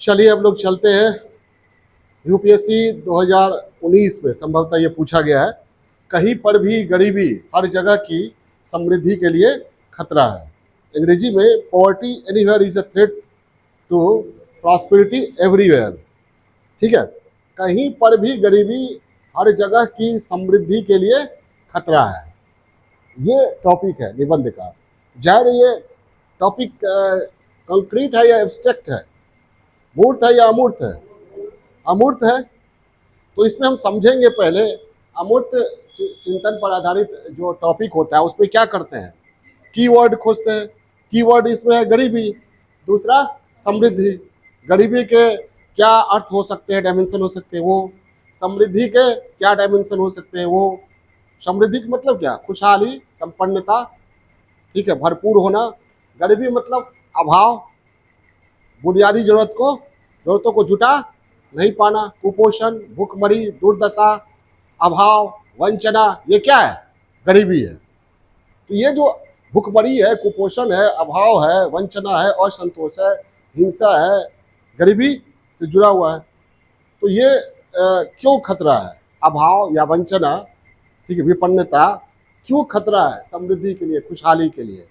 चलिए अब लोग चलते हैं। यूपीएससी 2019 में संभवतः ये पूछा गया है, कहीं पर भी गरीबी हर जगह की समृद्धि के लिए खतरा है। अंग्रेजी में poverty anywhere is a threat to prosperity everywhere. ठीक है, कहीं पर भी गरीबी हर जगह की समृद्धि के लिए खतरा है। ये टॉपिक है निबंध का। जाहिर ये टॉपिक कंक्रीट है या एब्स्ट्रैक्ट है, मूर्त है या अमूर्त है? अमूर्त है। तो इसमें हम समझेंगे पहले अमूर्त चिंतन पर आधारित जो टॉपिक होता है उसमें क्या करते हैं, कीवर्ड खोजते हैं। कीवर्ड इसमें है गरीबी, दूसरा समृद्धि। गरीबी के क्या अर्थ हो सकते हैं, डायमेंशन हो सकते हैं वो। समृद्धि के क्या डायमेंशन हो सकते हैं वो। समृद्धि का मतलब क्या, खुशहाली, संपन्नता, ठीक है, भरपूर होना। गरीबी मतलब अभाव, बुनियादी जरूरतों को जुटा नहीं पाना, कुपोषण, भूखमरी, दुर्दशा, अभाव, वंचना, ये क्या है, गरीबी है। तो ये जो भूखमरी है, कुपोषण है, अभाव है, वंचना है, असंतोष है, हिंसा है, गरीबी से जुड़ा हुआ है। तो ये क्यों खतरा है, अभाव या वंचना, ठीक है, विपन्नता क्यों खतरा है समृद्धि के लिए, खुशहाली के लिए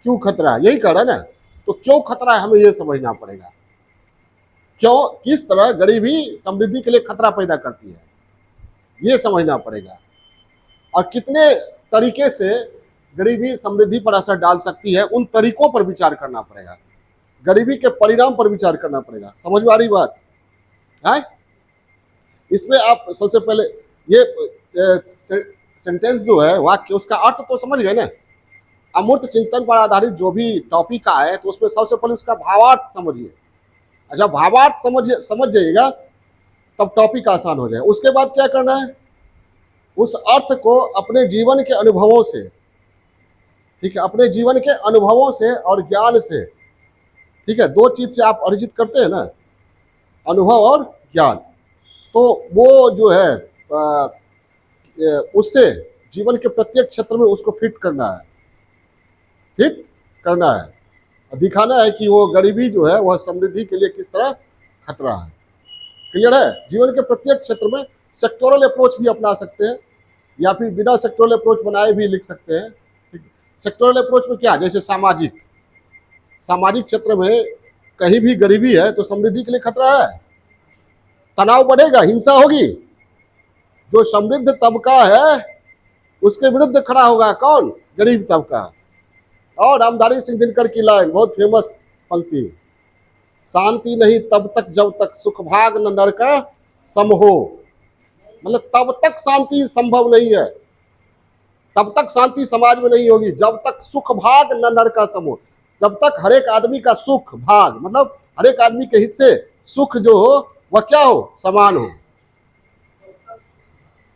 क्यों खतरा है, यही कह रहा है ना। तो क्यों खतरा है हमें ये समझना पड़ेगा। क्यों, किस तरह गरीबी समृद्धि के लिए खतरा पैदा करती है ये समझना पड़ेगा, और कितने तरीके से गरीबी समृद्धि पर असर डाल सकती है, उन तरीकों पर विचार करना पड़ेगा। गरीबी के परिणाम पर विचार करना पड़ेगा। समझ में आ रही बात है? इसमें आप सबसे पहले ये सेंटेंस जो है, वाक्य, उसका अर्थ तो समझ गए ना। अमूर्त चिंतन पर आधारित जो भी टॉपिक का है तो उसमें सबसे पहले उसका भावार्थ समझिए। अच्छा, भावार्थ समझ जाइएगा तब टॉपिक आसान हो जाए। उसके बाद क्या करना है, उस अर्थ को अपने जीवन के अनुभवों से, ठीक है, अपने जीवन के अनुभवों से और ज्ञान से, ठीक है, दो चीज से आप अर्जित करते हैं ना, अनुभव और ज्ञान। तो वो जो है उससे जीवन के प्रत्येक क्षेत्र में उसको फिट करना है, फिट करना है, और दिखाना है कि वो गरीबी जो है वह समृद्धि के लिए किस तरह खतरा है। क्लियर है? जीवन के प्रत्येक क्षेत्र में सेक्टोरल अप्रोच भी अपना सकते हैं, या फिर बिना सेक्टोरल अप्रोच बनाए भी लिख सकते हैं। सेक्टोरल अप्रोच में क्या, जैसे सामाजिक क्षेत्र में कहीं भी गरीबी है तो समृद्धि के लिए खतरा है, तनाव बढ़ेगा, हिंसा होगी। जो समृद्ध तबका है उसके विरुद्ध खड़ा होगा कौन, गरीब तबका। और रामधारी सिंह दिनकर की लाइन बहुत फेमस पंक्ति, शांति नहीं तब तक जब तक सुख भाग न नर का सम हो। मतलब तब तक शांति संभव नहीं है, तब तक शांति समाज में नहीं होगी जब तक सुख भाग न नर का सम हो। जब तक हर एक आदमी का सुख भाग, मतलब हर एक आदमी के हिस्से सुख जो हो वह क्या हो, समान हो।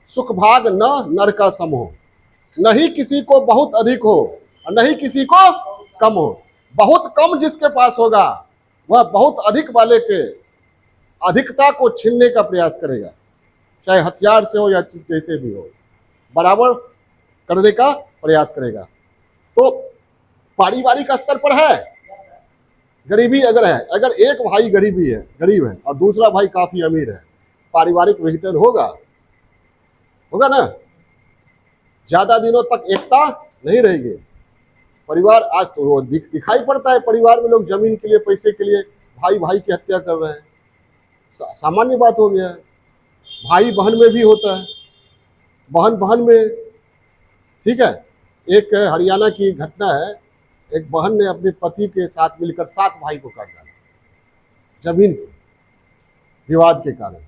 सुख भाग न नर का सम हो, नहीं किसी को बहुत अधिक हो और नहीं किसी को कम हो। बहुत कम जिसके पास होगा वह बहुत अधिक वाले के अधिकता को छीनने का प्रयास करेगा, चाहे हथियार से हो या जिस जैसे भी हो, बराबर करने का प्रयास करेगा। तो पारिवारिक स्तर पर है गरीबी, अगर है, अगर एक भाई गरीब है और दूसरा भाई काफी अमीर है, पारिवारिक विघटन होगा ना, ज्यादा दिनों तक एकता नहीं रहेगी। परिवार आज तो दिखाई पड़ता है, परिवार में लोग जमीन के लिए, पैसे के लिए भाई भाई की हत्या कर रहे हैं, सामान्य बात हो गया है। भाई बहन में भी होता है, बहन बहन में, ठीक है। एक हरियाणा की घटना है, एक बहन ने अपने पति के साथ मिलकर 7 भाई को काट डाला जमीन के विवाद के कारण।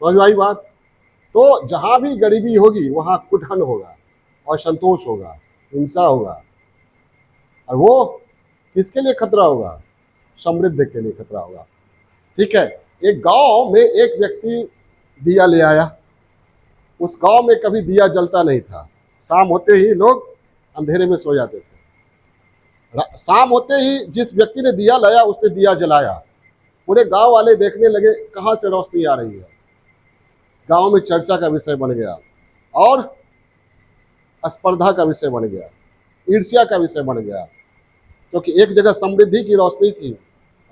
समझ में आई बात? तो जहां भी गरीबी होगी वहां कुटहन होगा, असंतोष होगा, हिंसा होगा, और वो किसके लिए खतरा होगा, समृद्धि के लिए खतरा होगा। ठीक है, एक गांव में एक व्यक्ति दिया ले आया। उस गांव में कभी दिया जलता नहीं था, शाम होते ही लोग अंधेरे में सो जाते थे। शाम होते ही जिस व्यक्ति ने दिया लाया उसने दिया जलाया, पूरे गांव वाले देखने लगे कहां से रोशनी आ रही है। गांव में चर्चा का विषय बन गया और स्पर्धा का विषय बन गया, ईर्ष्या का विषय बन गया, क्योंकि एक जगह समृद्धि की रोशनी थी,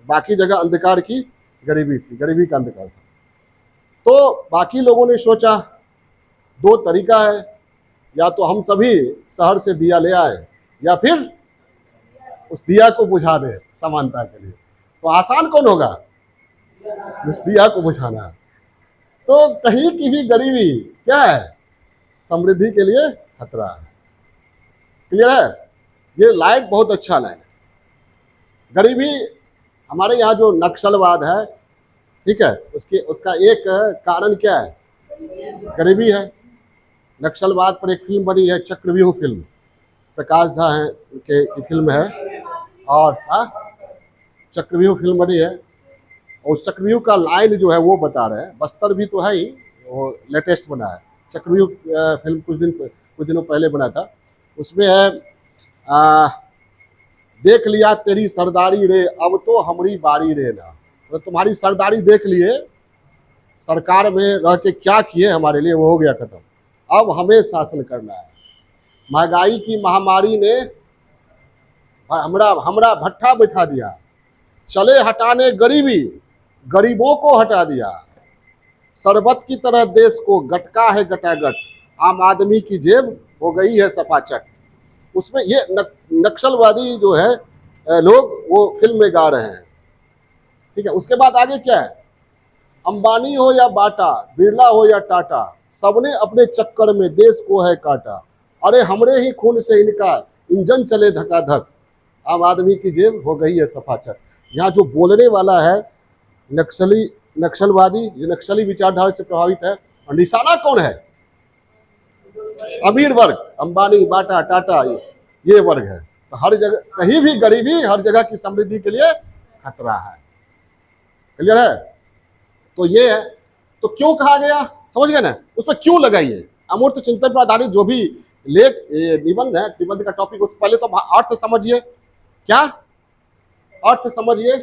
बाकी जगह अंधकार की गरीबी थी, गरीबी का अंधकार था। तो बाकी लोगों ने सोचा दो तरीका है, या तो हम सभी शहर से दिया ले आए या फिर उस दिया को बुझा दे समानता के लिए। तो आसान कौन होगा? उस दिया को बुझाना। तो कहीं की भी गरीबी क्या है? समृद्धि के लिए खतरा है। क्लियर है? ये लाइन बहुत अच्छा लाइन है। गरीबी, हमारे यहाँ जो नक्सलवाद है, ठीक है, उसका एक कारण क्या है? गरीबी है। नक्सलवाद पर एक फिल्म बनी है, चक्रव्यूह फिल्म, प्रकाश झा है की फिल्म है। और चक्रव्यूह फिल्म बनी है, और उस चक्रव्यूह का लाइन जो है वो बता रहे हैं। बस्तर भी तो है ही, वो लेटेस्ट बना है। चक्रव्यूह फिल्म कुछ दिनों पहले बना था। उसमें है देख लिया तेरी सरदारी रे, अब तो हमारी बारी रे ना। तो तुम्हारी सरदारी देख लिए, सरकार में रह के क्या किए हमारे लिए, वो हो गया खत्म। अब हमें शासन करना है। महंगाई की महामारी ने हमरा भट्ठा बैठा दिया, चले हटाने गरीबी, गरीबों को हटा दिया। शरबत की तरह देश को गटका है गटागट, आम आदमी की जेब हो गई है सफाचट। उसमें ये नक्सलवादी जो है लोग वो फिल्म में गा रहे हैं। ठीक है, उसके बाद आगे क्या है? अंबानी हो या बाटा, बिरला हो या टाटा, सबने अपने चक्कर में देश को है काटा। अरे हमरे ही खून से इनका इंजन चले धकाधक, आम आदमी की जेब हो गई है सफाचट। यहाँ जो बोलने वाला है नक्सलवादी, जो नक्सली विचारधारा से प्रभावित है, और निशाना कौन है? अमीर वर्ग, अंबानी, बाटा, टाटा, ये वर्ग है। तो हर जगह कहीं भी गरीबी, हर जगह की समृद्धि के लिए खतरा है। क्लियर है? तो ये है। तो क्यों कहा गया, समझ गए ना? उसमें क्यों लगाइए? अमूर्त चिंतन पर आधारित जो भी लेख निबंध है, निबंध का टॉपिक, पहले तो अर्थ समझिए। क्या अर्थ समझिए?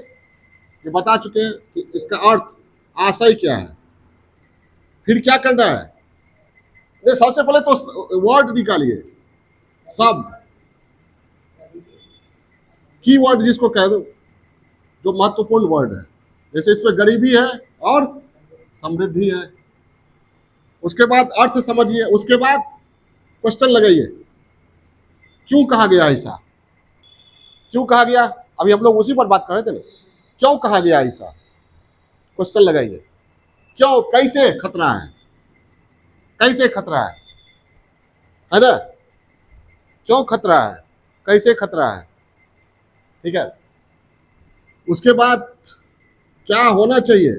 ये बता चुके हैं कि इसका अर्थ, आशय क्या है, फिर क्या करना है। नहीं, सबसे पहले तो वर्ड निकालिए, शब्द, की वर्ड जिसको कह दो, जो महत्वपूर्ण वर्ड है। जैसे इसमें गरीबी है और समृद्धि है। उसके बाद अर्थ समझिए, उसके बाद क्वेश्चन लगाइए, क्यों कहा गया ऐसा, क्यों कहा गया? अभी हम लोग उसी पर बात कर रहे थे ना, क्यों कहा गया ऐसा, क्वेश्चन लगाइए। क्यों, कैसे खतरा है, कैसे खतरा है ना? क्यों खतरा है, कैसे खतरा है? ठीक है। उसके बाद क्या होना चाहिए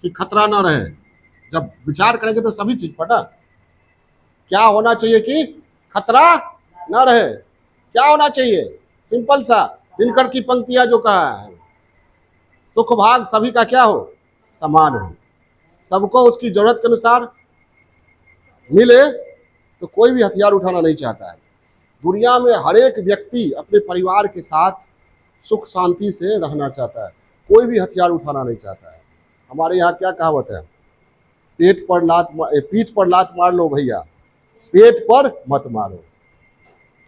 कि खतरा ना रहे? जब विचार करेंगे तो सभी चीज पर ना, क्या होना चाहिए कि खतरा ना रहे? क्या होना चाहिए? सिंपल सा, दिनकर की पंक्तियां जो कहा है, सुख भाग सभी का क्या हो, समान हो, सबको उसकी जरूरत के अनुसार मिले। तो कोई भी हथियार उठाना नहीं चाहता है। दुनिया में हर एक व्यक्ति अपने परिवार के साथ सुख शांति से रहना चाहता है, कोई भी हथियार उठाना नहीं चाहता है। हमारे यहाँ क्या कहावत है, पीठ पर लात मार लो भैया, पेट पर मत मारो।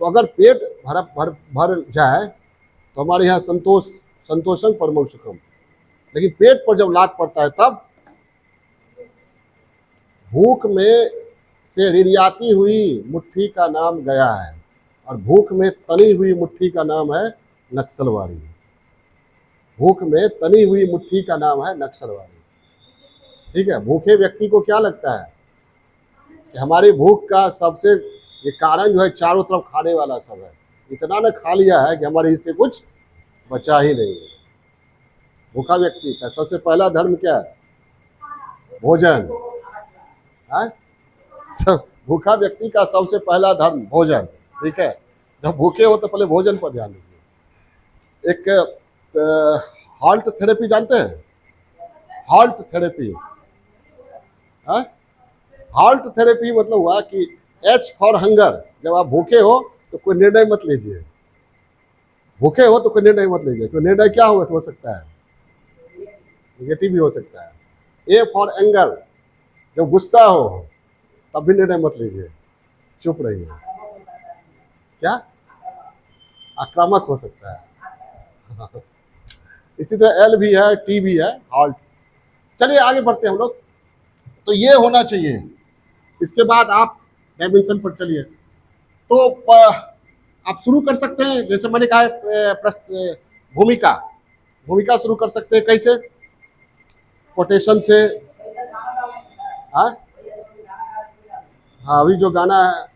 तो अगर पेट भर जाए तो हमारे यहाँ संतोषं परमं सुखम, लेकिन पेट पर जब लात पड़ता है तब भूख में से रिरियाती हुई मुट्ठी का नाम गया है, और भूख में तनी हुई मुट्ठी का नाम है नक्सलवादी। भूख में तनी हुई मुट्ठी का नाम है नक्सलवादी। ठीक है, भूखे व्यक्ति को क्या लगता है कि हमारी भूख का सबसे ये कारण जो है, चारों तरफ खाने वाला सब है, इतना ने खा लिया है कि हमारे हिस्से कुछ बचा ही नहीं है। भूखा व्यक्ति का सबसे पहला धर्म क्या है? भोजन। सब भूखा व्यक्ति का सबसे पहला धर्म भोजन। ठीक है, जब भूखे हो तो पहले भोजन पर ध्यान दीजिए। एक हॉल्ट थेरेपी जानते हैं? हॉल्ट थेरेपी, हॉल्ट थेरेपी मतलब हुआ कि एच फॉर हंगर। जब आप भूखे हो तो कोई निर्णय मत लीजिए, भूखे हो तो कोई निर्णय मत लीजिए। कोई निर्णय क्या हो सकता है? नेगेटिव भी हो सकता है। ए फॉर एंगर, जब गुस्सा हो तब भी निर्णय मत लीजिए, चुप रहिए। क्या? आक्रामक हो सकता है। इसी तरह एल भी है, टी भी है, हॉल्ट। चलिए आगे बढ़ते हैं हम लोग। तो ये होना चाहिए। इसके बाद आप डायमेंशन पर चलिए। तो आप शुरू कर सकते हैं, जैसे मैंने कहा भूमिका भूमिका शुरू कर सकते हैं कैसे? कोटेशन से। हाँ हाँ, अभी जो गाना है,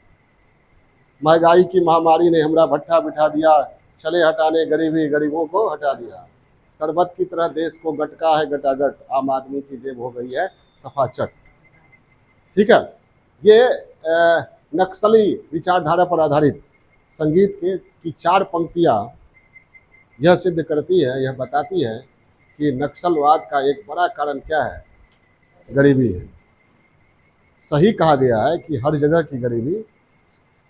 महंगाई की महामारी ने हमरा भट्ठा बिठा दिया, चले हटाने गरीबी गरीबों को हटा दिया, शरबत की तरह देश को गटका है गटागट, आम आदमी की जेब हो गई है सफाचट। ठीक है, ये नक्सली विचारधारा पर आधारित संगीत के की 4 पंक्तियां यह सिद्ध करती है, यह बताती है कि नक्सलवाद का एक बड़ा कारण क्या है? गरीबी है। सही कहा गया है कि हर जगह की गरीबी,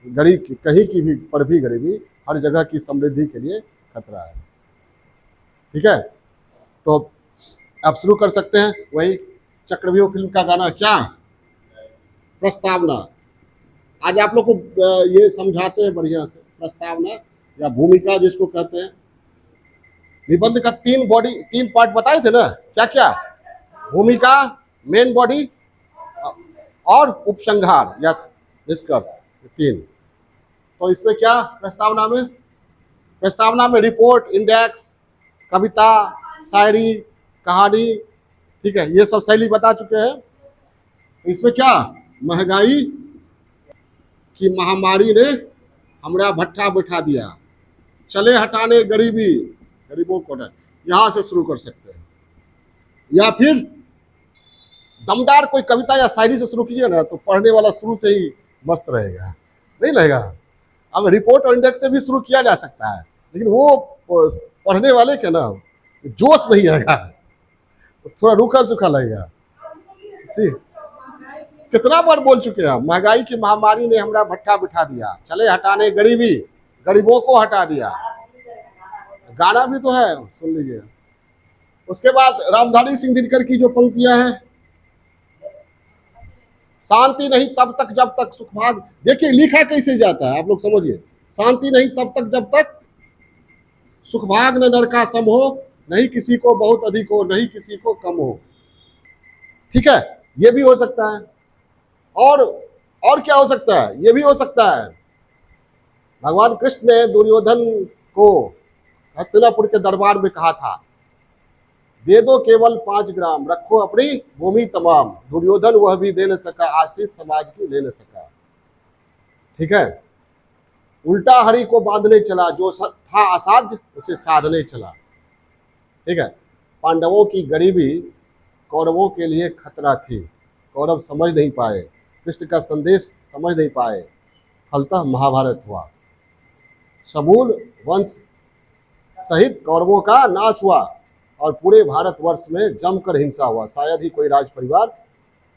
कहीं की भी पर भी गरीबी हर जगह की समृद्धि के लिए खतरा है। ठीक है, तो आप शुरू कर सकते हैं। वही चक्रव्यूह फिल्म का गाना, क्या प्रस्तावना। आज आप लोग को ये समझाते हैं बढ़िया से, प्रस्तावना या भूमिका जिसको कहते हैं। निबंध का 3 पार्ट बताए थे ना, क्या क्या? भूमिका, मेन बॉडी और उपसंहार या निष्कर्ष, 3। तो इसमें क्या प्रस्तावना में रिपोर्ट, इंडेक्स, कविता, शायरी, कहानी, ठीक है, ये सब शैली बता चुके हैं। इसमें क्या? महंगाई की महामारी ने हमरा भट्ठा बैठा दिया, चले हटाने गरीबों को। यहां से शुरू कर सकते हैं, या फिर दमदार कोई कविता या शायरी से शुरू कीजिए ना, तो पढ़ने वाला शुरू से ही मस्त रहेगा, नहीं रहेगा? अब रिपोर्ट और इंडेक्स से भी शुरू किया जा सकता है, लेकिन वो पढ़ने वाले के ना जोश नहीं आएगा, थोड़ा रूखा सूखा लगेगा। कितना बार बोल चुके हैं, महंगाई की महामारी ने हमरा भट्ठा बिठा दिया, चले हटाने गरीबों को हटा दिया। गाना भी तो है, सुन लीजिए। उसके बाद रामधारी सिंह दिनकर की जो पंक्तियां हैं, शांति नहीं तब तक जब तक सुख भाग। देखिए लिखा कैसे जाता है, आप लोग समझिए। शांति नहीं तब तक जब तक सुख भाग न नरका सम हो, नहीं किसी को बहुत अधिक हो, नहीं किसी को कम हो। ठीक है, ये भी हो सकता है। और क्या हो सकता है? ये भी हो सकता है, भगवान कृष्ण ने दुर्योधन को हस्तिनापुर के दरबार में कहा था, दे दो केवल 5 ग्राम, रखो अपनी भूमि तमाम, दुर्योधन वह भी दे न सका, आशीष समाज की ले न सका। ठीक है, उल्टा हरि को बांधने चला, जो था असाध्य उसे साधने चला। ठीक है, पांडवों की गरीबी कौरवों के लिए खतरा थी, कौरव समझ नहीं पाए, कृष्ण का संदेश समझ नहीं पाए, फलतः महाभारत हुआ, समूल वंश सहित कौरवों का नाश हुआ और पूरे भारतवर्ष में जमकर हिंसा हुआ, शायद ही कोई राज परिवार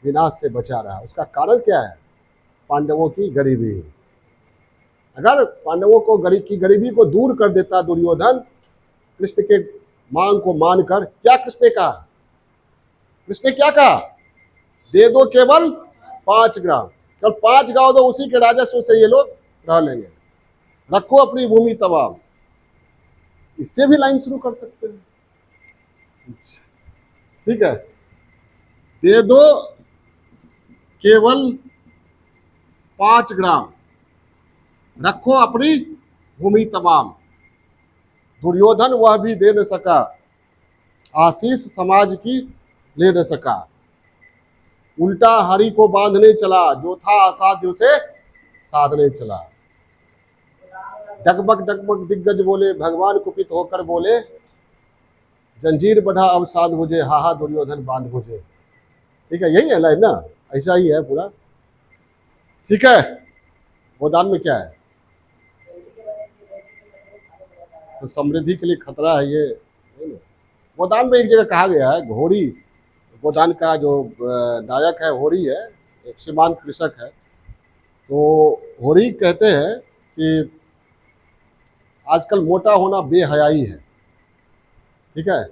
विनाश से बचा रहा। उसका कारण क्या है? पांडवों की गरीबी। अगर पांडवों को गरीबी को दूर कर देता दुर्योधन, कृष्ण के मांग को मानकर, क्या कृष्ण ने कहा? कृष्ण ने क्या कहा? दे दो केवल 5 ग्राम, केवल 5 गांव दो, उसी के राजस्व से ये लोग रह लेंगे, रखो अपनी भूमि तमाम। इससे भी लाइन शुरू कर सकते हैं। ठीक है, दे दो केवल 5 ग्राम, रखो अपनी भूमि तमाम, दुर्योधन वह भी दे न सका, आशीष समाज की ले न सका, उल्टा हरि को बांधने चला, जो था असाध्य उसे साधने चला। डगमग दिग्गज बोले, भगवान कुपित होकर बोले, जंजीर बढ़ा अब साध मुझे, हाहा दुर्योधन बांध मुझे। ठीक है, यही है लाइन ना, ऐसा ही है पूरा। ठीक है, गोदान में क्या है? तो समृद्धि के लिए खतरा है ये। गोदान में एक जगह कहा गया है, घोड़ी, गोदान का जो नायक है होरी है, एक सीमांत कृषक है, तो होरी कहते हैं कि आजकल मोटा होना बेहयाई है। ठीक है,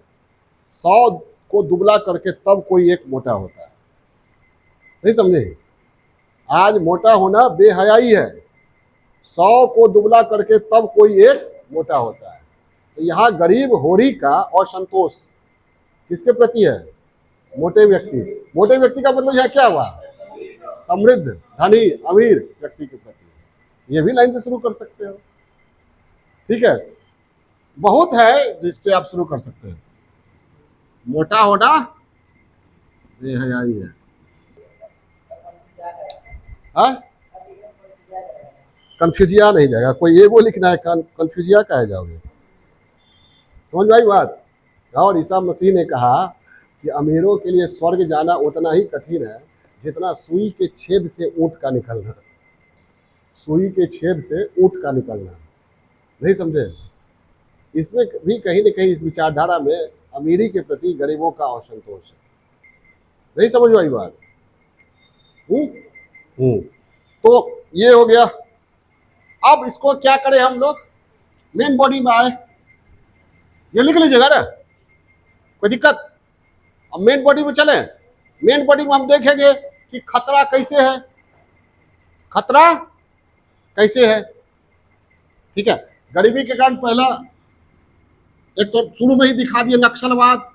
100 को दुबला करके तब कोई एक मोटा होता है, नहीं समझे? आज मोटा होना बेहयाई है, 100 को दुबला करके तब कोई एक मोटा होता है। तो यहाँ गरीब होरी का असंतोष किसके प्रति है? मोटे व्यक्ति। मोटे व्यक्ति का मतलब यहाँ क्या हुआ? समृद्ध, धनी, अमीर व्यक्ति के प्रति। ये भी लाइन से शुरू कर सकते हो, ठीक है। बहुत है जिसपे आप शुरू कर सकते हैं। मोटा होना बेहयाई है। कन्फ्यूजिया नहीं जाएगा, कोई ये वो लिखना है, कन्फ्यूजिया कहे जाओगे। समझ में आई बात? और ईसा मसीह ने कहा कि अमीरों के लिए स्वर्ग जाना उतना ही कठिन है जितना सुई के छेद से ऊंट का निकलना। सुई के छेद से ऊंट का निकलना, नहीं समझे? इसमें भी कहीं न कहीं इस विचारधारा में अमीरी के प्रति गरीबों का असंतोष है। नहीं समझ में आई बात? तो ये हो गया। अब इसको क्या करें हम लोग? मेन बॉडी में आए, ये लिख लीजिएगा ना, कोई दिक्कत? अब मेन बॉडी में चले। मेन बॉडी में हम देखेंगे कि खतरा कैसे है, खतरा कैसे है, ठीक है। गरीबी के कारण पहला एक तो शुरू में ही दिखा दिए नक्सलवाद।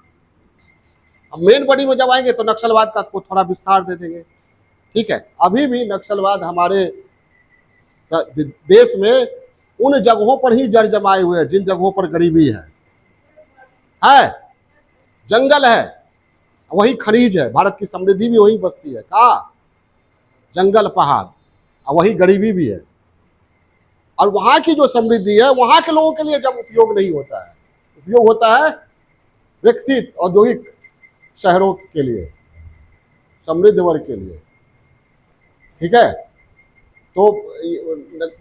अब मेन बॉडी में जब आएंगे तो नक्सलवाद का को थोड़ा विस्तार दे देंगे, ठीक है। अभी भी नक्सलवाद हमारे देश में उन जगहों पर ही जड़ जमाए हुए हैं जिन जगहों पर गरीबी है, जंगल है, वही खनिज है। भारत की समृद्धि भी वही बसती है, कहाँ? जंगल, पहाड़, और वही गरीबी भी है। और वहां की जो समृद्धि है वहां के लोगों के लिए जब उपयोग नहीं होता है, उपयोग होता है विकसित औद्योगिक शहरों के लिए, समृद्ध वर्ग के लिए, ठीक है। तो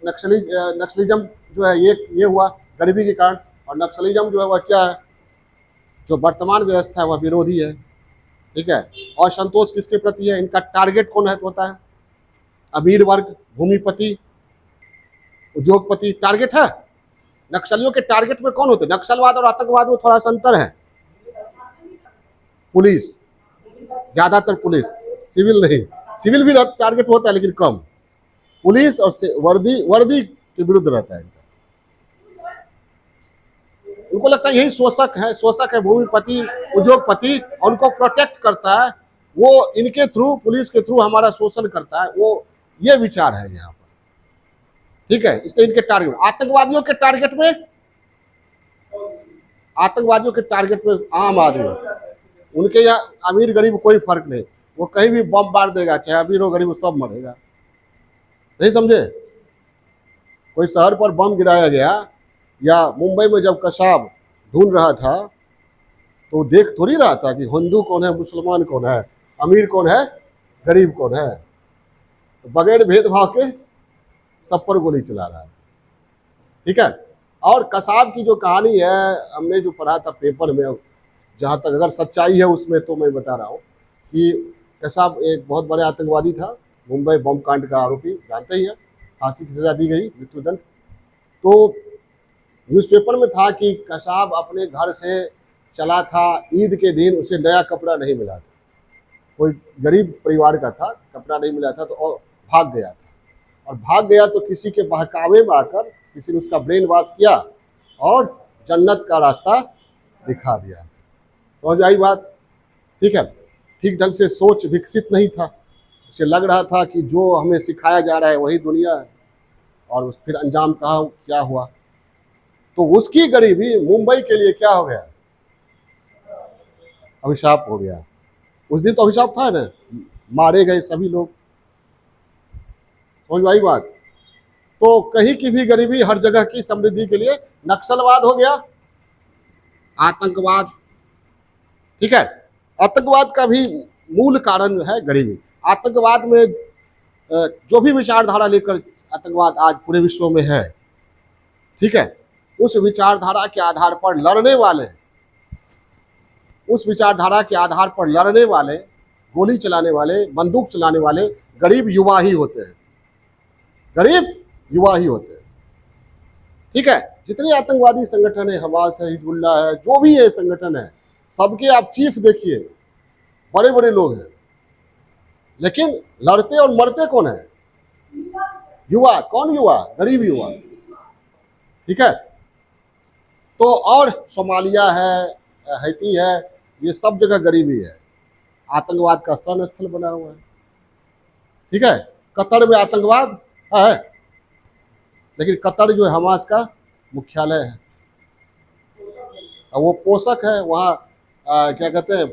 नक्सलिज्म जो है ये हुआ गरीबी के कारण। और नक्सलिज्म जो है वह क्या है? जो वर्तमान व्यवस्था है वह विरोधी है, ठीक है। और संतोष किसके प्रति है? इनका टारगेट कौन है होता है? अमीर वर्ग, भूमिपति, उद्योगपति टारगेट है। नक्सलियों के टारगेट में कौन होते हैं? नक्सलवाद और आतंकवाद में थोड़ा सा अंतर है। पुलिस, ज्यादातर पुलिस, सिविल नहीं। सिविल भी टारगेट होता है लेकिन कम। पुलिस और वर्दी के विरुद्ध रहता है इनका। उनको लगता है यही शोषक है भूमिपति, उद्योगपति, और उनको प्रोटेक्ट करता है वो, इनके थ्रू, पुलिस के थ्रू हमारा शोषण करता है वो। ये विचार है यहाँ पर, ठीक है। इसलिए इनके टारगेट, आतंकवादियों के टारगेट में आम आदमी, उनके यहाँ अमीर गरीब कोई फर्क नहीं। वो कहीं भी बम मार देगा, चाहे अमीर हो गरीब सब मरेगा, नहीं समझे? कोई शहर पर बम गिराया गया, या मुंबई में जब कसाब ढूंढ रहा था तो देख थोड़ी रहा था कि हिंदू कौन है, मुसलमान कौन है, अमीर कौन है, गरीब कौन है। तो बगैर भेदभाव के सब पर गोली चला रहा था, ठीक है। और कसाब की जो कहानी है, हमने जो पढ़ा था पेपर में, जहाँ तक अगर सच्चाई है उसमें, तो मैं बता रहा हूँ कि कसाब एक बहुत बड़े आतंकवादी था, मुंबई बम कांड का आरोपी, जानते ही है, फांसी की सजा दी गई, मृत्युदंड। तो न्यूज़पेपर में था कि कसाब अपने घर से चला था, ईद के दिन उसे नया कपड़ा नहीं मिला था, कोई गरीब परिवार का था, कपड़ा नहीं मिला था, तो और भाग गया था। और भाग गया तो किसी के बहकावे में आकर किसी ने उसका ब्रेन वॉश किया और जन्नत का रास्ता दिखा दिया। समझ आई बात? ठीक है। ठीक ढंग से सोच विकसित नहीं था, उसे लग रहा था कि जो हमें सिखाया जा रहा है वही दुनिया है, और फिर अंजाम कहा क्या हुआ। तो उसकी गरीबी मुंबई के लिए क्या हो गया? अभिशाप हो गया। उस दिन तो अभिशाप था ना, मारे गए सभी लोग। समझ आई बात? तो कहीं की भी गरीबी, हर जगह की समृद्धि के लिए नक्सलवाद हो गया, आतंकवाद, ठीक है। आतंकवाद का भी मूल कारण है गरीबी। आतंकवाद में जो भी विचारधारा लेकर आतंकवाद आज पूरे विश्व में है, ठीक है, उस विचारधारा के आधार पर लड़ने वाले, उस विचारधारा के आधार पर लड़ने वाले, गोली चलाने वाले, बंदूक चलाने वाले गरीब युवा ही होते हैं, गरीब युवा ही होते हैं, ठीक है। जितने आतंकवादी संगठन है, हमास है, हिजबुल्लाह है, जो भी है संगठन है, सबके आप चीफ देखिए, बड़े बड़े लोग हैं, लेकिन लड़ते और मरते कौन है? युवा। कौन युवा? गरीब युवा, ठीक है। तो और सोमालिया है, हैती है, ये सब जगह गरीबी है, आतंकवाद का शरण स्थल बना हुआ है। ठीक है, कतर में आतंकवाद है, लेकिन कतर जो है हमास का मुख्यालय है, और वो पोषक है वहाँ, क्या कहते हैं,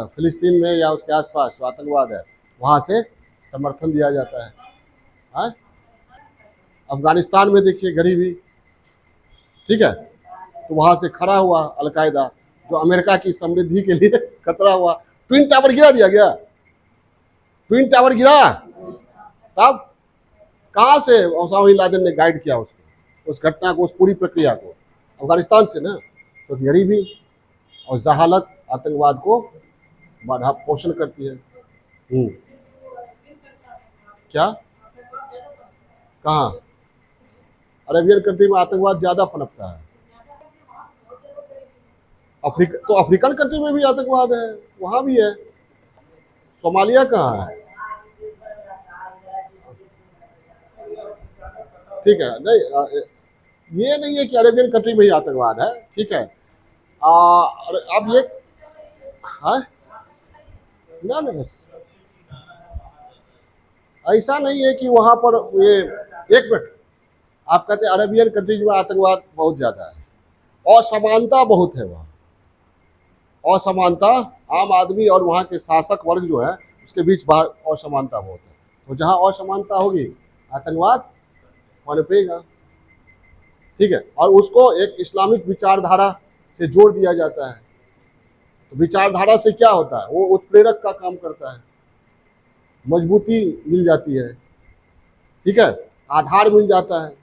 फिलिस्तीन में या उसके आसपास जो आतंकवाद है वहाँ से समर्थन दिया जाता है। हाँ? अफगानिस्तान में देखिए गरीबी, ठीक है, तो वहाँ से खड़ा हुआ अलकायदा, जो अमेरिका की समृद्धि के लिए खतरा हुआ। ट्विन टावर गिरा दिया गया, ट्विन टावर गिरा, तब कहाँ से ओसामा बिन लादेन ने गाइड किया उसको, उस घटना को, उस पूरी प्रक्रिया को? अफगानिस्तान से ना। तो गरीबी और जहालत आतंकवाद को बढ़ा पोषण करती है। क्या? कहाँ? अरेबियन कंट्री में आतंकवाद ज्यादा पनपता है। तो अफ्रीकन कंट्री में भी आतंकवाद है, वहां भी है। सोमालिया कहाँ है? ठीक है, नहीं, ये नहीं है कि अरेबियन कंट्री में ही आतंकवाद है, ठीक है। अब ये है ना, ऐसा नहीं है कि वहां पर ये, एक मिनट, आप कहते हैं अरेबियन कंट्रीज में आतंकवाद बहुत ज्यादा है, असमानता बहुत है वहाँ, असमानता, आम आदमी और वहाँ के शासक वर्ग जो है उसके बीच बाहर असमानता बहुत है। तो जहाँ असमानता होगी आतंकवाद पनपेगा, ठीक है। और उसको एक इस्लामिक विचारधारा से जोड़ दिया जाता है। तो विचारधारा से क्या होता है, वो उत्प्रेरक का काम करता है, मजबूती मिल जाती है, ठीक है, आधार मिल जाता है।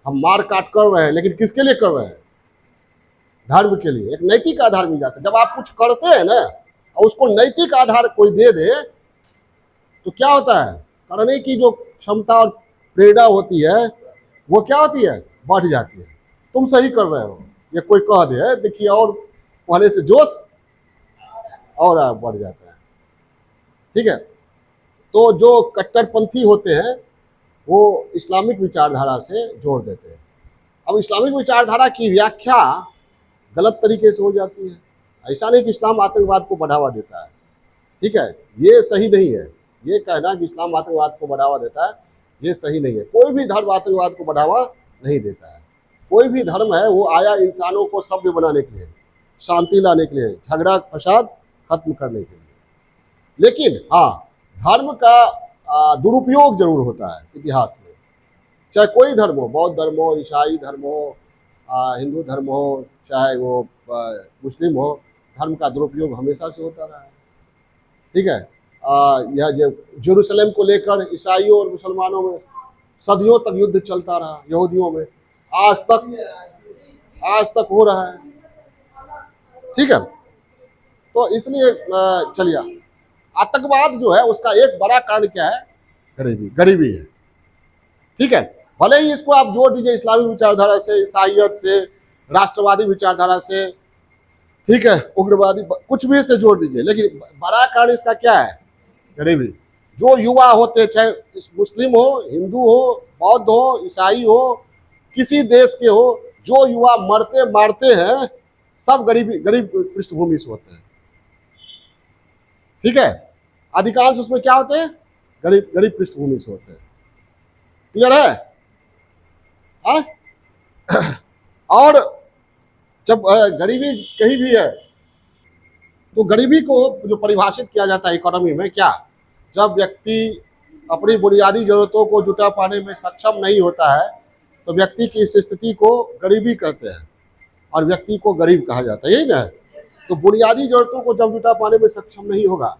हम मार काट कर रहे हैं, लेकिन किसके लिए कर रहे हैं? धर्म के लिए, एक नैतिक आधार मिल जाता है। जब आप कुछ करते हैं ना और उसको नैतिक आधार कोई दे दे, तो क्या होता है, करने की जो क्षमता और प्रेरणा होती है वो क्या होती है, बढ़ जाती है। तुम सही कर रहे हो, ये कोई कह दे, देखिए, और पहले से जोश और बढ़ जाता है, ठीक है। तो जो कट्टरपंथी होते हैं वो इस्लामिक विचारधारा से जोड़ देते हैं। अब इस्लामिक विचारधारा की व्याख्या गलत तरीके से हो जाती है। ऐसा नहीं कि इस्लाम आतंकवाद को बढ़ावा देता है, ठीक है, ये सही नहीं है। ये कहना कि इस्लाम आतंकवाद को बढ़ावा देता है, ये सही नहीं है। कोई भी धर्म आतंकवाद को बढ़ावा नहीं देता है। कोई भी धर्म है वो आया इंसानों को सभ्य बनाने के लिए, शांति लाने के लिए, झगड़ा फसाद खत्म करने के लिए। लेकिन हाँ, धर्म का दुरुपयोग जरूर होता है इतिहास में, चाहे कोई धर्म हो, बौद्ध धर्म हो, ईसाई धर्म हो, हिंदू धर्म हो, चाहे वो मुस्लिम हो, धर्म का दुरुपयोग हमेशा से होता रहा है, ठीक है। यह जेरूसलम को लेकर ईसाइयों और मुसलमानों में सदियों तक युद्ध चलता रहा, यहूदियों में आज तक हो रहा है, ठीक है। तो इसलिए चलिए, आतंकवाद जो है उसका एक बड़ा कारण क्या है, गरीबी है, ठीक है। भले ही इसको आप जोड़ दीजिए इस्लामी विचारधारा से, ईसाइयत से, राष्ट्रवादी विचारधारा से, ठीक है, उग्रवादी, कुछ भी से जोड़ दीजिए, लेकिन बड़ा कारण इसका क्या है, गरीबी। जो युवा होते, चाहे मुस्लिम हो, हिंदू हो, बौद्ध हो, ईसाई हो, किसी देश के हो, जो युवा मरते मारते हैं सब गरीब पृष्ठभूमि से होते हैं, ठीक है। अधिकांश उसमें क्या होते हैं, गरीब पृष्ठभूमि से होते हैं। क्लियर है? और जब गरीबी कहीं भी है तो गरीबी को जो परिभाषित किया जाता है इकोनॉमी में, क्या, जब व्यक्ति अपनी बुनियादी जरूरतों को जुटा पाने में सक्षम नहीं होता है तो व्यक्ति की इस स्थिति को गरीबी कहते हैं, और व्यक्ति को गरीब कहा जाता है, यही ना। तो बुनियादी जरूरतों को जब जुटा पाने में सक्षम नहीं होगा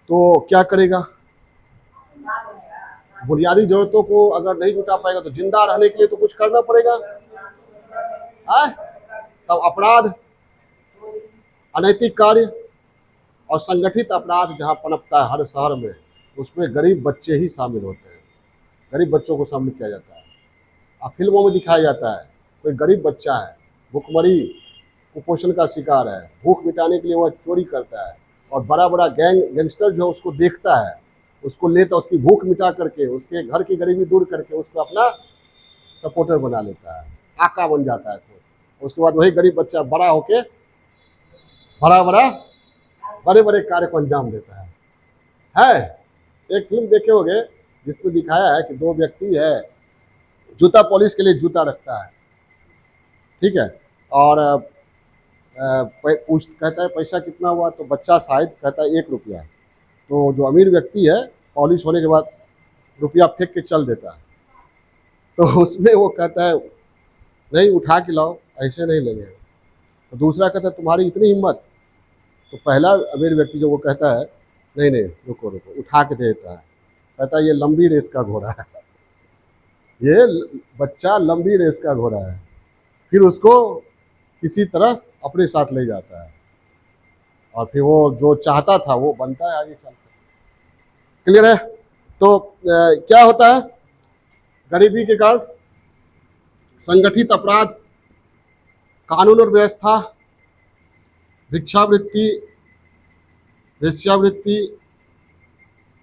तो क्या करेगा, बुनियादी जरूरतों को अगर नहीं जुटा पाएगा तो जिंदा रहने के लिए तो कुछ करना पड़ेगा। तब अपराध, अनैतिक कार्य और संगठित अपराध जहाँ पनपता है हर शहर में, उसमें गरीब बच्चे ही शामिल होते हैं। गरीब बच्चों को शामिल किया जाता है। अब फिल्मों में दिखाया जाता है कोई गरीब बच्चा है, भूखमरी, कुपोषण का शिकार है, भूख मिटाने के लिए वह चोरी करता है, और बड़ा बड़ा गैंगस्टर जो है उसको देखता है, उसको लेता, उसकी भूख मिटा करके, उसके घर की गरीबी दूर करके उसको अपना सपोर्टर बना लेता है। आका बन जाता है। तो उसके बाद वही गरीब बच्चा बड़ा होके बड़ा बड़े बड़े कार्य को अंजाम देता है। एक फिल्म देखे होंगे जिसमें दिखाया है कि दो व्यक्ति है, जूता पॉलिश के लिए जूता रखता है, ठीक है, और कहता है पैसा कितना हुआ, तो बच्चा शायद कहता है 1 रुपया। तो जो अमीर व्यक्ति है पॉलिश होने के बाद रुपया फेंक के चल देता है। तो उसमें वो कहता है नहीं उठा के लाओ, ऐसे नहीं लेंगे। तो दूसरा कहता है तुम्हारी इतनी हिम्मत। तो पहला अमीर व्यक्ति जो वो कहता है नहीं नहीं रुको रुको, उठा के देता है। कहता है ये लंबी रेस का घोड़ा है, ये बच्चा लंबी रेस का घोड़ा है। फिर उसको किसी तरह अपने साथ ले जाता है और फिर वो जो चाहता था वो बनता है आगे चलकर। क्लियर है? तो क्या होता है गरीबी के कारण? संगठित अपराध, कानून और व्यवस्था, भिक्षावृत्ति, वेश्यावृत्ति,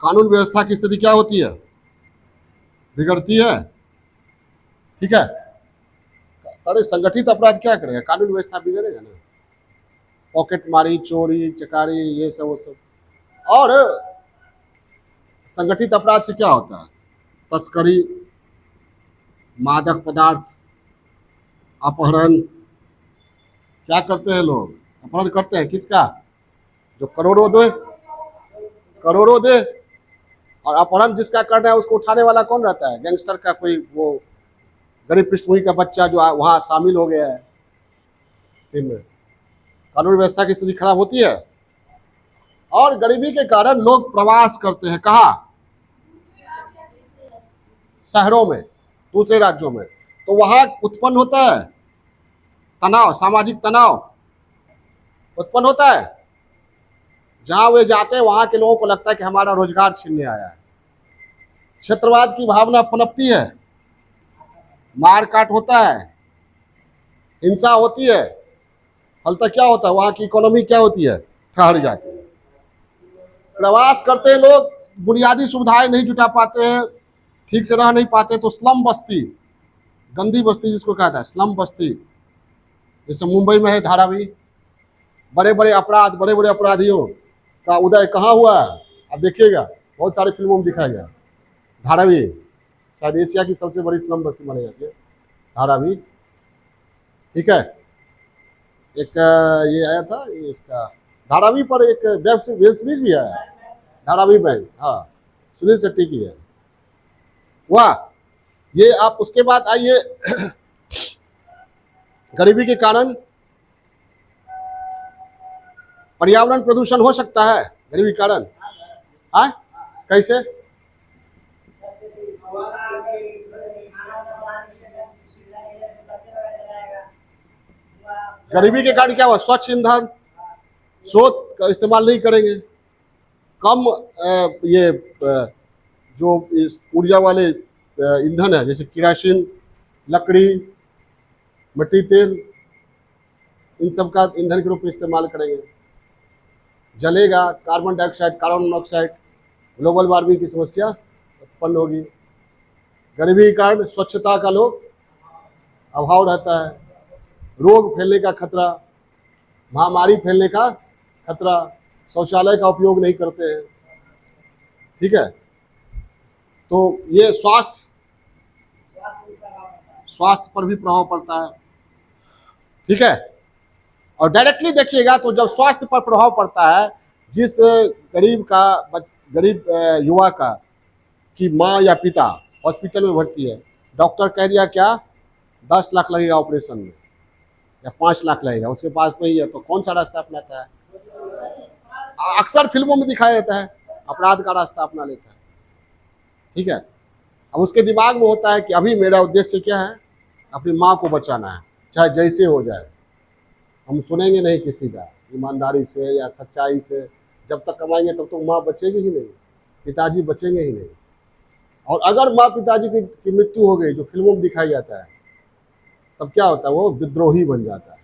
कानून व्यवस्था की स्थिति क्या होती है? बिगड़ती है। ठीक है, अरे संगठित अपराध क्या करेगा? कानून व्यवस्था बिगड़ेगा ना। पॉकेट मारी, चोरी चकारी, ये सब वो सब। और संगठित अपराध से क्या होता है? तस्करी, मादक पदार्थ, अपहरण। क्या करते हैं लोग? अपहरण करते हैं किसका? जो करोड़ों दे। और अपहरण जिसका कर रहा है उसको उठाने वाला कौन रहता है? गैंगस्टर का कोई वो गरीब पृष्ठभूमि का बच्चा जो वहां शामिल हो गया है। कानून व्यवस्था की स्थिति खराब होती है। और गरीबी के कारण लोग प्रवास करते हैं। कहाँ? शहरों में, दूसरे राज्यों में। तो वहां उत्पन्न होता है तनाव, सामाजिक तनाव उत्पन्न होता है। जहां वे जाते हैं वहां के लोगों को लगता है कि हमारा रोजगार छीनने आया है। क्षेत्रवाद की भावना पनपती है, मारकाट होता है, हिंसा होती है। फलतः क्या होता है? वहां की इकोनॉमी क्या होती है? ठहर जाती है। प्रवास करते हैं लोग, बुनियादी सुविधाएं नहीं जुटा पाते हैं, ठीक से रह नहीं पाते, तो स्लम बस्ती, गंदी बस्ती जिसको कहता है स्लम बस्ती, जैसे मुंबई में है धारावी। बड़े बड़े अपराध, बड़े बड़े अपराधियों का उदय कहाँ हुआ है? आप देखिएगा बहुत सारे फिल्मों में दिखाया गया। धारावी शायद एशिया की सबसे बड़ी स्लम बस्ती मानी जाती है, धारावी। ठीक है, एक ये आया था, ये इसका धारावी पर एक वेब सीरीज भी आया है, धारावी बैंक। हाँ, सुनील शेट्टी की है। वाह, ये आप उसके बाद आइए गरीबी के कारण पर्यावरण प्रदूषण हो सकता है। गरीबी के कारण हाँ, कैसे? गरीबी के कारण क्या हुआ? स्वच्छ ईंधन स्रोत का इस्तेमाल नहीं करेंगे, कम ये जो ऊर्जा वाले ईंधन है जैसे केरोसिन, लकड़ी, मिट्टी तेल, इन सब का ईंधन के रूप में इस्तेमाल करेंगे। जलेगा, carbon dioxide, carbon monoxide, global warming की समस्या उत्पन्न होगी। गरीबी के कारण स्वच्छता का लोग अभाव रहता है, रोग फैलने का खतरा, महामारी फैलने का खतरा, शौचालय का उपयोग नहीं करते हैं। ठीक है, तो ये स्वास्थ्य पर भी प्रभाव पड़ता है। ठीक है, और डायरेक्टली देखिएगा तो जब स्वास्थ्य पर प्रभाव पड़ता है, जिस गरीब युवा का की माँ या पिता हॉस्पिटल में भर्ती है, डॉक्टर कह दिया क्या 10 लाख लगेगा ऑपरेशन में या 5 लाख लगेगा, उसके पास नहीं है, तो कौन सा रास्ता अपनाता है? अक्सर फिल्मों में दिखाया जाता है, अपराध का रास्ता अपना लेता है। ठीक है, अब उसके दिमाग में होता है कि अभी मेरा उद्देश्य क्या है? अपनी माँ को बचाना है, चाहे जैसे हो जाए। हम सुनेंगे नहीं किसी का, ईमानदारी से या सच्चाई से। जब तक कमाएंगे तब तो माँ बचेगी ही नहीं, पिताजी बचेंगे ही नहीं। और अगर माँ पिताजी की मृत्यु हो गई, जो फिल्मों में दिखाई जाता है, तब क्या होता है? वो विद्रोही बन जाता है।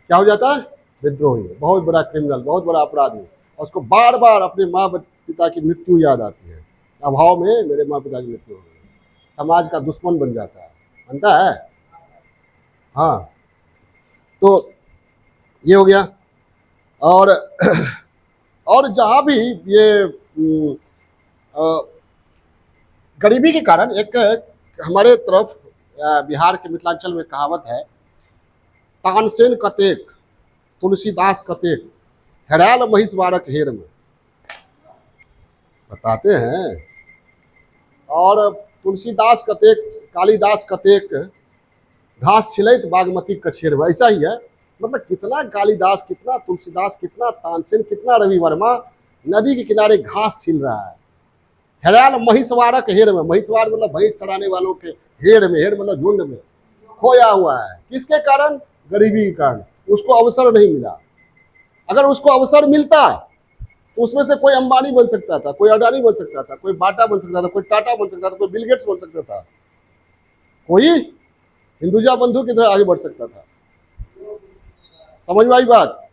क्या हो जाता है? विद्रोही, बहुत बड़ा क्रिमिनल, बहुत बड़ा अपराधी। और उसको बार बार अपने माँ पिता की मृत्यु याद आती है। अभाव में मेरे माँ पिता की मृत्यु हो गई, समाज का दुश्मन बन जाता है, बनता है। हाँ, तो ये हो गया। और और जहाँ भी ये गरीबी के कारण एक हमारे तरफ बिहार के मिथिलांचल में कहावत है, तानसेन कतेक तुलसीदास कतेक हेराल महिष बारक हेर में, बताते हैं। और तुलसीदास कतेक कालिदास कतेक घास छिलैत बागमती कछेर में, ऐसा ही है। मतलब कितना कालिदास, कितना तुलसीदास, कितना तानसेन, कितना रवि वर्मा नदी के किनारे घास छिल रहा है। हेराल महिषवारक हेर में, महिषवार मतलब भैंस चराने वालों के हेर में, हेर मतलब झुंड में खोया हुआ है। किसके कारण? गरीबी के कारण। उसको अवसर नहीं मिला। अगर उसको अवसर मिलता तो उसमें से कोई अंबानी बन सकता था, कोई अडानी बन सकता था, कोई बाटा बन सकता था, कोई टाटा बन सकता था, कोई बिल गेट्स बन सकता था, कोई हिंदुजा बंधु की तरह आगे बढ़ सकता था। समझ में आई बात?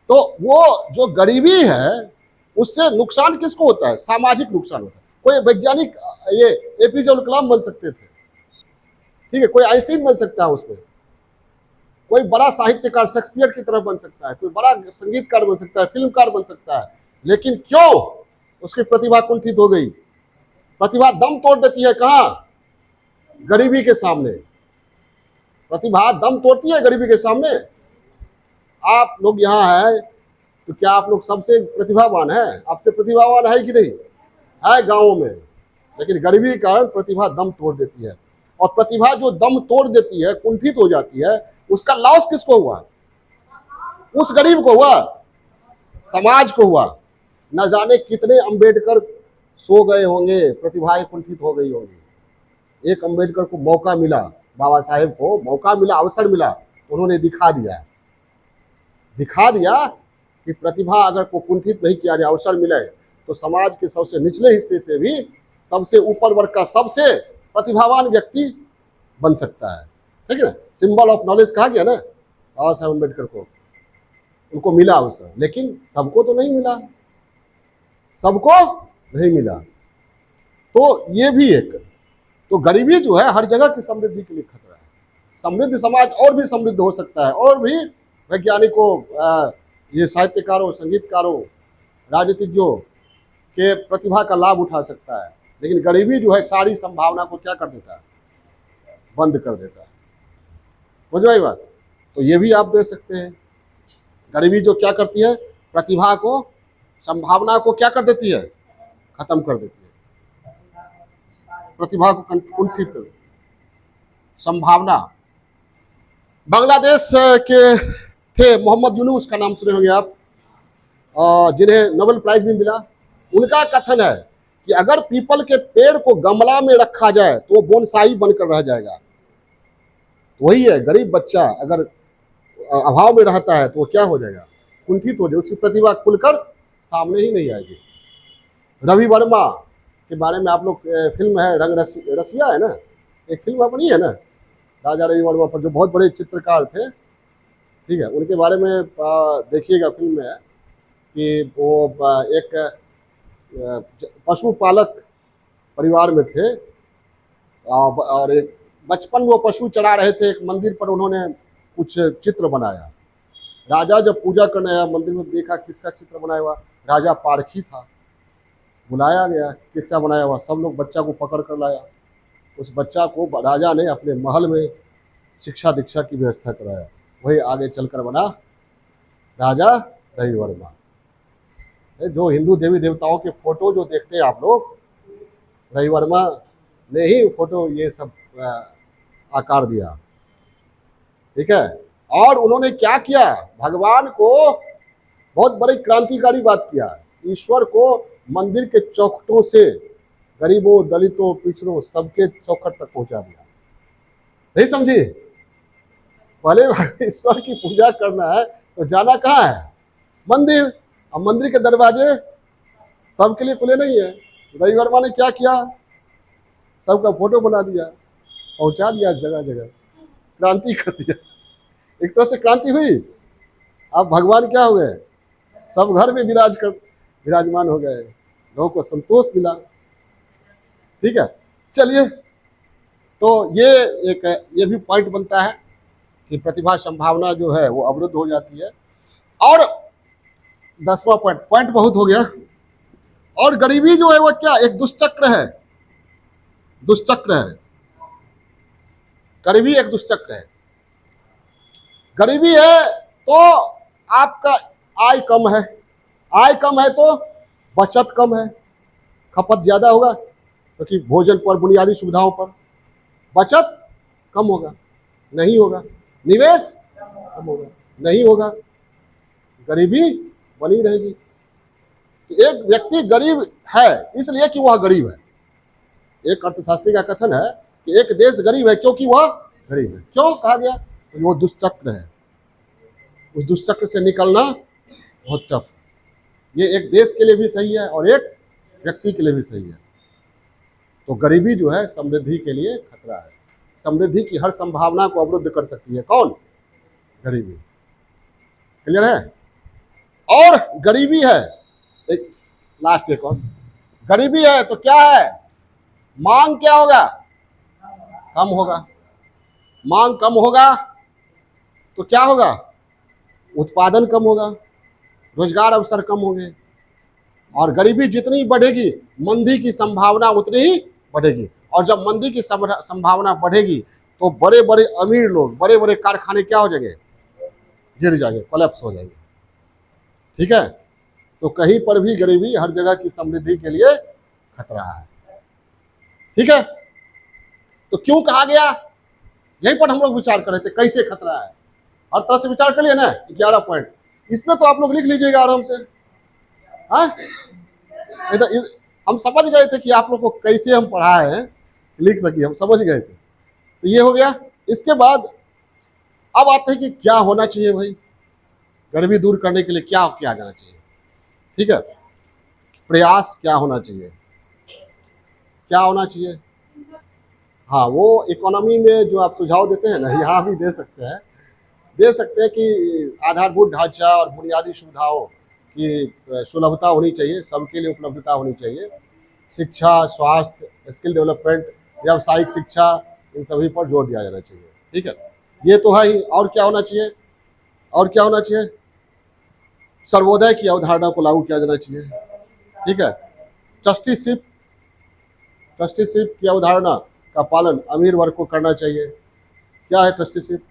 तो वो जो गरीबी है उससे नुकसान किसको होता है? सामाजिक नुकसान होता है। कोई वैज्ञानिक, ये एपीजे अब्दुल कलाम बन सकते थे, ठीक है, कोई आइंस्टीन बन सकता है उसमें, कोई बड़ा साहित्यकार शेक्सपियर की तरह बन सकता है, कोई बड़ा संगीतकार बन सकता है, फिल्मकार बन सकता है, लेकिन क्यों उसकी प्रतिभा कुंठित हो गई? प्रतिभा दम तोड़ देती है कहाँ? गरीबी के सामने। प्रतिभा दम तोड़ती है गरीबी के सामने। आप लोग यहाँ हैं तो क्या आप लोग सबसे प्रतिभावान हैं? आपसे प्रतिभावान है कि नहीं? है गाँवों में, लेकिन गरीबी के कारण प्रतिभा दम तोड़ देती है। और प्रतिभा जो दम तोड़ देती है, कुंठित हो जाती है, उसका लॉस किसको हुआ? उस गरीब को हुआ, समाज को हुआ। न जाने कितने अंबेडकर सो गए होंगे, प्रतिभाएं कुंठित हो गई होंगी। एक अंबेडकर को मौका मिला, बाबा साहेब को मौका मिला, अवसर मिला, उन्होंने दिखा दिया कि प्रतिभा अगर को कुंठित नहीं किया जाए, अवसर मिले तो समाज के सबसे निचले हिस्से से भी सबसे ऊपर वर्ग का सबसे प्रतिभावान व्यक्ति बन सकता है। ठीक है, सिंबल ऑफ नॉलेज कहा गया ना बाबा साहेब अम्बेडकर को। उनको मिला अवसर, लेकिन सबको तो नहीं मिला, सबको नहीं मिला। तो ये भी एक, तो गरीबी जो है हर जगह की समृद्धि के लिए खतरा है। समृद्ध समाज और भी समृद्ध हो सकता है, और भी वैज्ञानिकों, ये साहित्यकारों, संगीतकारों, राजनीतिज्ञों के प्रतिभा का लाभ उठा सकता है। लेकिन गरीबी जो है सारी संभावना को क्या कर देता है? बंद कर देता है। समझ में आई बात? तो ये भी आप दे सकते हैं। गरीबी जो क्या करती है? प्रतिभा को, संभावना को क्या कर देती है? खत्म कर देती है। प्रतिभा को कुंठित कर देती है। संभावना। बांग्लादेश के थे मोहम्मद यूनुस, का नाम सुने होंगे आप, जिन्हें नोबेल प्राइज भी मिला। उनका कथन है कि अगर पीपल के पेड़ को गमला में रखा जाए तो वो बोनसाई बनकर रह जाएगा। वही है, गरीब बच्चा अगर अभाव में रहता है तो वो क्या हो जाएगा? कुंठित हो जाएगा, उसकी प्रतिभा खुलकर सामने ही नहीं आएगी। रवि वर्मा के बारे में आप लोग, फिल्म है रंग रसिया है ना, एक फिल्म बनी है ना राजा रवि वर्मा पर, जो बहुत बड़े चित्रकार थे, ठीक है, उनके बारे में देखिएगा। फिल्म में है कि वो एक पशुपालक परिवार में थे, और एक बचपन में वो पशु चरा रहे थे। एक मंदिर पर उन्होंने कुछ चित्र बनाया। राजा जब पूजा करने आया मंदिर में, देखा किसका चित्र बनाया हुआ, राजा पारखी था। बुलाया गया, किसका बनाया हुआ? सब लोग बच्चा को पकड़ कर लाया। उस बच्चा को राजा ने अपने महल में शिक्षा दीक्षा की व्यवस्था कराया। वही आगे चलकर बना राजा रवि वर्मा। जो हिंदू देवी देवताओं के फोटो जो देखते हैं आप लोग, रवि वर्मा ने ही फोटो ये सब आकार दिया। ठीक है, और उन्होंने क्या किया? भगवान को बहुत बड़ी क्रांतिकारी बात किया। ईश्वर को मंदिर के चौखटों से गरीबों, दलितों, पिछड़ों सबके चौखट तक पहुंचा दिया। नहीं समझी? पहले ईश्वर की पूजा करना है तो जाना कहाँ है? मंदिर। अब मंदिर के दरवाजे सबके लिए खुले नहीं है। रवि वर्मा ने क्या किया? सबका फोटो बना दिया, पहुंचा दिया जगह जगह, क्रांति कर दिया। एक तरह से क्रांति हुई। अब भगवान क्या हो गए? सब घर में विराजमान हो गए, लोगों को संतोष मिला। ठीक है, चलिए तो ये भी पॉइंट बनता है कि प्रतिभा संभावना जो है वो अवरुद्ध हो जाती है। और 10वां पॉइंट, पॉइंट बहुत हो गया। और गरीबी जो है वो क्या, एक दुष्चक्र है, दुष्चक्र है। गरीबी एक दुष्चक्र है। गरीबी है तो आपका आय कम है, आय कम है तो बचत कम है, खपत ज्यादा होगा क्योंकि भोजन पर, बुनियादी सुविधाओं पर। बचत कम होगा, नहीं होगा। निवेश कम होगा, नहीं होगा। गरीबी बनी रहेगी। तो एक व्यक्ति गरीब है इसलिए कि वह गरीब है। एक अर्थशास्त्री का कथन है कि एक देश गरीब है क्योंकि वह गरीब है। क्यों कहा गया? तो वो दुष्चक्र है, उस दुष्चक्र से निकलना बहुत टफ। ये एक देश के लिए भी सही है और एक व्यक्ति के लिए भी सही है। तो गरीबी जो है समृद्धि के लिए खतरा है। समृद्धि की हर संभावना को अवरुद्ध कर सकती है कौन? गरीबी। क्लियर है? और गरीबी है, एक लास्ट एक और, गरीबी है तो क्या है? मांग क्या होगा? कम होगा। मांग कम होगा तो क्या होगा? उत्पादन कम होगा, रोजगार अवसर कम होंगे। और गरीबी जितनी बढ़ेगी मंदी की संभावना उतनी ही बढ़ेगी। और जब मंदी की संभावना बढ़ेगी तो बड़े बड़े अमीर लोग, बड़े बड़े कारखाने क्या हो जाएंगे? गिर जाएंगे, कोलैप्स हो जाएंगे। ठीक है? तो कहीं पर भी गरीबी हर जगह की समृद्धि के लिए खतरा है। ठीक है? तो क्यों कहा गया, यहीं पर हम लोग विचार कर रहे थे, कैसे खतरा है। हर तरह से विचार कर लिए ना 11 पॉइंट। इसमें तो आप लोग लिख लीजिएगा आराम से। हाँ, हम समझ गए थे कि आप लोग को कैसे हम पढ़ाए हैं, लिख सकिए, हम समझ गए थे। तो ये हो गया। इसके बाद अब आते हैं कि क्या होना चाहिए भाई, गरीबी दूर करने के लिए क्या किया जाना चाहिए। ठीक है? प्रयास क्या होना चाहिए, क्या होना चाहिए? हाँ, वो इकोनॉमी में जो आप सुझाव देते हैं ना, यहाँ भी दे सकते हैं, दे सकते हैं कि आधारभूत ढांचा और बुनियादी सुविधाओं की सुलभता होनी चाहिए, सबके लिए उपलब्धता होनी चाहिए। शिक्षा, स्वास्थ्य, स्किल डेवलपमेंट, व्यावसायिक शिक्षा, इन सभी पर जोर दिया जाना चाहिए। ठीक है? ये तो है ही। और क्या होना चाहिए? और क्या होना चाहिए? सर्वोदय की अवधारणा को लागू किया जाना चाहिए। ठीक है? ट्रस्टीशिप, ट्रस्टीशिप की अवधारणा का पालन अमीर वर्ग को करना चाहिए। क्या है ट्रस्टीशिप?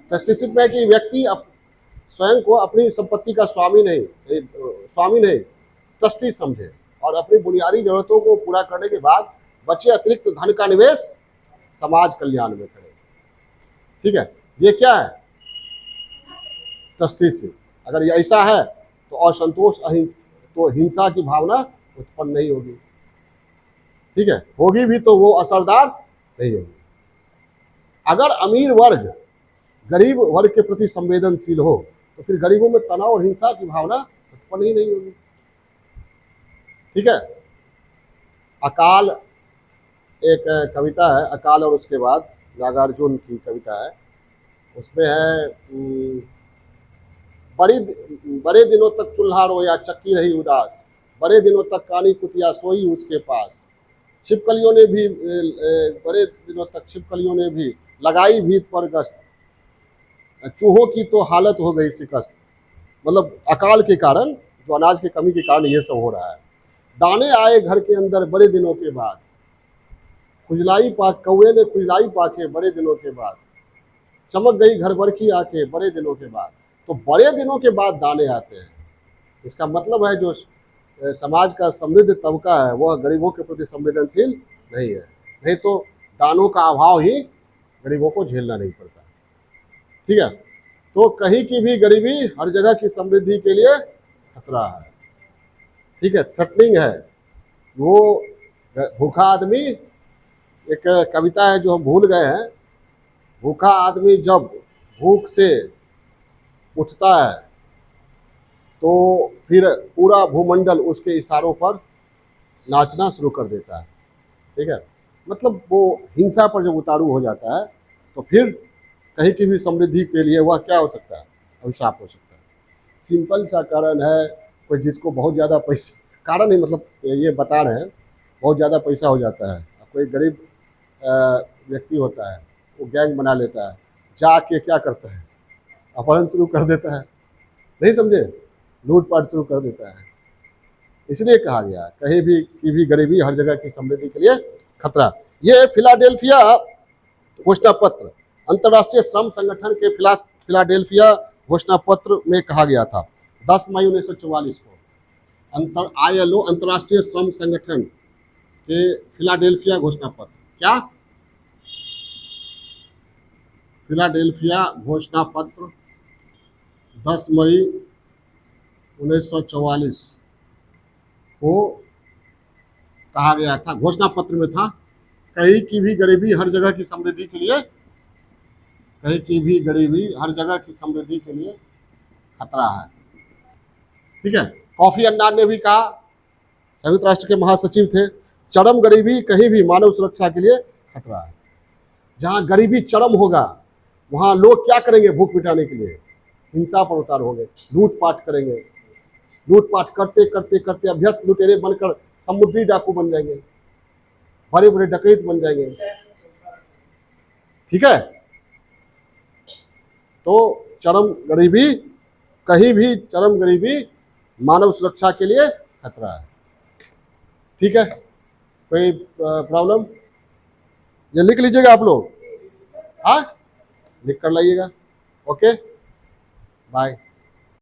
ट्रस्टीशिप में कि व्यक्ति स्वयं को अपनी संपत्ति का स्वामी नहीं, ट्रस्टी समझे और अपनी बुनियादी जरूरतों को पूरा करने के बाद बचे अतिरिक्त धन का निवेश समाज कल्याण में करे। ठीक है? ये क्या है? ट्रस्टीशिप। अगर ये ऐसा है तो असंतोष, तो हिंसा की भावना उत्पन्न नहीं होगी। ठीक है? होगी भी तो वो असरदार नहीं होगी। अगर अमीर वर्ग गरीब वर्ग के प्रति संवेदनशील हो तो फिर गरीबों में तनाव और हिंसा की भावना उत्पन्न ही नहीं होगी। ठीक है? अकाल एक कविता है, अकाल और उसके बाद नागार्जुन की कविता है। उसमें है बड़े दिनों तक चूल्हा रोया चक्की रही उदास, बड़े दिनों तक कानी कुतिया सोई उसके पास, छिपकलियों ने भी बड़े दिनों तक छिपकलियों ने भी लगाई भीत पर गश्त, चूहों की तो हालत हो गई शिकस्त। मतलब अकाल के कारण, जो अनाज की कमी के कारण ये सब हो रहा है। दाने आए घर के अंदर बड़े दिनों के बाद, खुजलाई पाक कौए ने खुजलाई पाके बड़े दिनों के बाद, चमक गई घर भर की आंखें बड़े दिनों के बाद। तो बड़े दिनों के बाद दाने आते हैं। इसका मतलब है जो समाज का समृद्ध तबका है वह गरीबों के प्रति संवेदनशील नहीं है, नहीं तो दानों का अभाव ही गरीबों को झेलना नहीं पड़ता। ठीक है? तो कहीं की भी गरीबी हर जगह की समृद्धि के लिए खतरा है। ठीक है? थ्रेटनिंग है। वो भूखा आदमी, एक कविता है जो हम भूल गए हैं, भूखा आदमी जब भूख से उठता है तो फिर पूरा भूमंडल उसके इशारों पर नाचना शुरू कर देता है। ठीक है? मतलब वो हिंसा पर जब उतारू हो जाता है तो फिर कहीं की भी समृद्धि के लिए वह क्या हो सकता है? अभिशाप हो सकता है। सिंपल सा कारण है, कोई जिसको बहुत ज़्यादा पैसा, कारण नहीं मतलब ये बता रहे हैं, बहुत ज़्यादा पैसा हो जाता है, कोई गरीब व्यक्ति होता है, वो गैंग बना लेता है, जाके क्या करता है, अपहरण शुरू कर देता है, नहीं समझे, लूटपाट शुरू कर देता है। इसलिए कहा गया कहीं भी की भी गरीबी हर जगह की समृद्धि के लिए खतरा। ये फिलाडेल्फिया घोषणा पत्र अंतर्राष्ट्रीय श्रम संगठन के फिलाडेल्फिया घोषणा पत्र में कहा गया था 10 मई 1944 को। ILO अंतर्राष्ट्रीय श्रम संगठन के फिलाडेल्फिया घोषणा पत्र, क्या फिलाडेल्फिया घोषणा पत्र 10 मई 1944 को कहा गया था, घोषणा पत्र में था कहीं की भी गरीबी हर जगह की समृद्धि के लिए, कहीं की भी गरीबी हर जगह की समृद्धि के लिए खतरा है। ठीक है। कॉफी अन्नान ने भी कहा, संयुक्त राष्ट्र के महासचिव थे, चरम गरीबी कहीं भी मानव सुरक्षा के लिए खतरा है। जहां गरीबी चरम होगा वहां लोग क्या करेंगे, भूख मिटाने के लिए हिंसा पर उतार होंगे, लूटपाट करेंगे, लूटपाट करते करते करते अभ्यस्त लुटेरे बनकर समुद्री डाकू बन जाएंगे, बड़े बड़े डकैत बन जाएंगे। ठीक है। तो चरम गरीबी, कहीं भी चरम गरीबी मानव सुरक्षा के लिए खतरा है। ठीक है, कोई प्रॉब्लम? ये लिख लीजिएगा आप लोग, हाँ लिख कर लाइएगा। Okay, bye.